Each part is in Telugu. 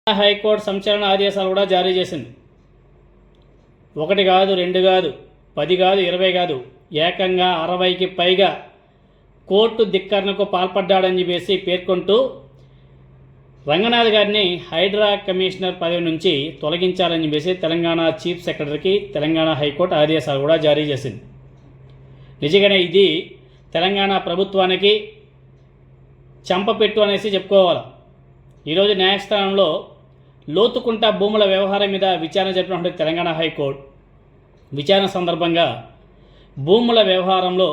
హైకోర్టు సంచలన ఆదేశాలు కూడా జారీ చేసింది. 1 కాదు 2 కాదు 10 కాదు 20 కాదు ఏకంగా 60కి పైగా కోర్టు ధిక్కరణకు పాల్పడ్డాడని చెప్పేసి పేర్కొంటూ రంగనాథ్ గారిని హైడ్రా కమిషనర్ పదవి నుంచి తొలగించాలని చెప్పేసి తెలంగాణ చీఫ్ సెక్రటరీకి తెలంగాణ హైకోర్టు ఆదేశాలు కూడా జారీ చేసింది. నిజంగానే ఇది తెలంగాణ ప్రభుత్వానికి చంపపెట్టు అనేసి చెప్పుకోవాలి. ఈరోజు న్యాయస్థానంలో లోతుకుంట భూముల వ్యవహారం మీద విచారణ జరిపినటువంటి తెలంగాణ హైకోర్టు విచారణ సందర్భంగా భూముల వ్యవహారంలో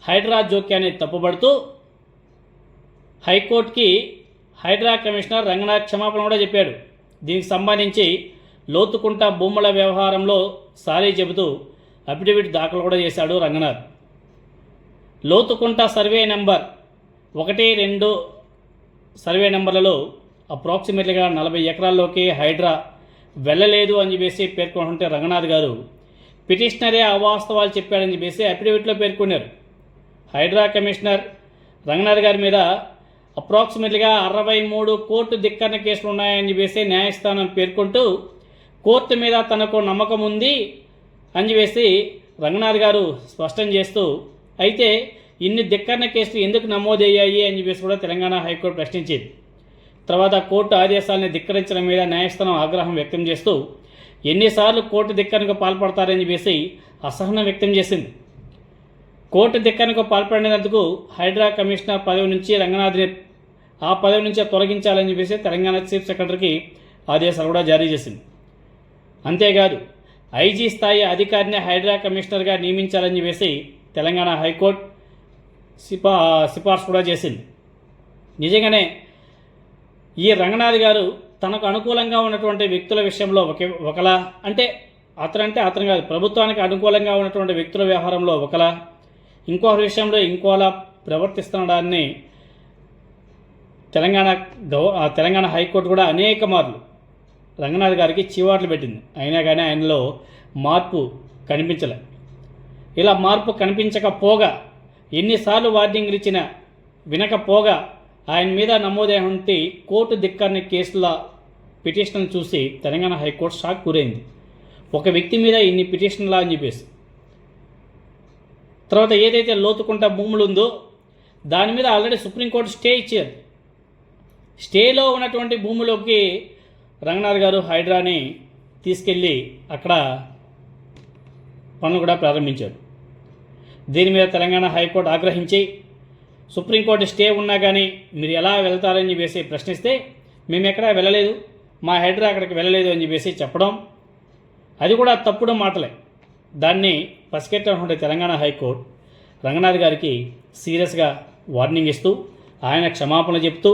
హైడ్రా జోక్యాన్ని తప్పుపడుతూ హైకోర్టుకి హైడ్రా కమిషనర్ రంగనాథ్ క్షమాపణ కూడా చెప్పాడు. దీనికి సంబంధించి లోతుకుంట భూముల వ్యవహారంలో సారీ చెబుతూ అఫిడవిట్ దాఖలు కూడా చేశాడు Ranganath. Lothukunta survey number 1, 2 survey నెంబర్లలో అప్రాక్సిమేట్లీగా 40 ఎకరాల్లోకి హైడ్రా వెళ్ళలేదు అని చెప్పేసి పేర్కొంటుంటే రంగనాథ్ గారు పిటిషనరే అవాస్తవాలు చెప్పాడని చెప్పేసి అఫిడవిట్లో పేర్కొన్నారు. హైడ్రా కమిషనర్ రంగనాథ్ గారి మీద అప్రాక్సిమేట్లీగా 63 కోర్టు ధిక్కరణ కేసులు ఉన్నాయని చెప్పేసి న్యాయస్థానం పేర్కొంటూ కోర్టు మీద తనకు నమ్మకం ఉంది అని చెప్పేసి రంగనాథ్ గారు స్పష్టం చేస్తూ, అయితే ఇన్ని ధిక్కరణ కేసులు ఎందుకు నమోదయ్యాయి అని చెప్పేసి కూడా తెలంగాణ హైకోర్టు ప్రశ్నించింది. తర్వాత కోర్టు ఆదేశాలను ధిక్కరించడం మీద న్యాయస్థానం ఆగ్రహం వ్యక్తం చేస్తూ ఎన్నిసార్లు కోర్టు ధిక్కరణకు పాల్పడతారని చెప్పేసి అసహనం వ్యక్తం చేసింది. కోర్టు ధిక్కరణకు పాల్పడినందుకు హైడ్రా కమిషనర్ పదవి నుంచి రంగనాథ్ని ఆ పదవి నుంచి తొలగించాలని చెప్పేసి తెలంగాణ చీఫ్ సెక్రటరీకి ఆదేశాలు కూడా జారీ చేసింది. అంతేకాదు ఐజీ స్థాయి అధికారిని హైడ్రా కమిషనర్గా నియమించాలని చెప్పేసి తెలంగాణ హైకోర్టు సిఫార్సు కూడా చేసింది. నిజంగానే ఈ రంగనాథ్ గారు తనకు అనుకూలంగా ఉన్నటువంటి వ్యక్తుల విషయంలో ఒకలా అంటే అతను కాదు, ప్రభుత్వానికి అనుకూలంగా ఉన్నటువంటి వ్యక్తుల వ్యవహారంలో ఒకలా, ఇంకో విషయంలో ఇంకోలా ప్రవర్తిస్తున్నాడాన్ని తెలంగాణ హైకోర్టు కూడా అనేక మార్లు రంగనాథ్ గారికి చీవాట్లు పెట్టింది. అయినా కానీ ఆయనలో మార్పు కనిపించలే. ఇలా మార్పు కనిపించకపోగా ఎన్నిసార్లు వార్నింగ్లు ఇచ్చినా వినకపోగా ఆయన మీద నమోదైనటువంటి కోర్టు ధిక్కరణ కేసుల పిటిషన్లు చూసి తెలంగాణ హైకోర్టు షాక్ గురైంది. ఒక వ్యక్తి మీద ఇన్ని పిటిషన్లా అని చెప్పేసి. తర్వాత ఏదైతే లోతుకుంట భూములు ఉందో దాని మీద ఆల్రెడీ సుప్రీంకోర్టు స్టే ఇచ్చారు. స్టేలో ఉన్నటువంటి భూములోకి రంగనాథ్ గారు హైడ్రాని తీసుకెళ్ళి అక్కడ పనులు కూడా ప్రారంభించారు. దీని మీద తెలంగాణ హైకోర్టు ఆగ్రహించి సుప్రీంకోర్టు స్టే ఉన్నా కానీ మీరు ఎలా వెళ్తారని చెప్పేసి ప్రశ్నిస్తే మేము ఎక్కడా వెళ్ళలేదు, మా హైడ్రా అక్కడికి వెళ్ళలేదు అని చెప్పేసి చెప్పడం, అది కూడా తప్పుడు మాటలే. దాన్ని పసిగట్టినటువంటి తెలంగాణ హైకోర్టు రంగనాథ్ గారికి సీరియస్గా వార్నింగ్ ఇస్తూ ఆయన క్షమాపణ చెప్తూ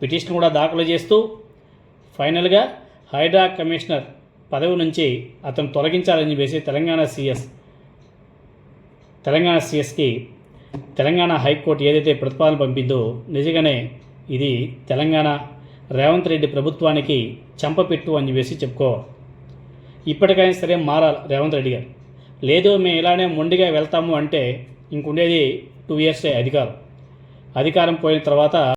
పిటిషన్ కూడా దాఖలు చేస్తూ ఫైనల్గా హైడ్రా కమిషనర్ పదవి నుంచి అతను తొలగించాలని చెప్పేసి తెలంగాణ సిఎస్కి తెలంగాణ హైకోర్టు ఏదైతే ప్రతిపాదన పంపిందో నిజంగానే ఇది తెలంగాణ రేవంత్ రెడ్డి ప్రభుత్వానికి చంపపెట్టు అని చెప్పేసి చెప్పుకోవాలి. ఇప్పటికైనా సరే మారాలి రేవంత్ రెడ్డి గారు. లేదు మేము ఇలానే మొండిగా వెళ్తాము అంటే ఇంకుండేది 2 ఇయర్సే అధికారం పోయిన తర్వాత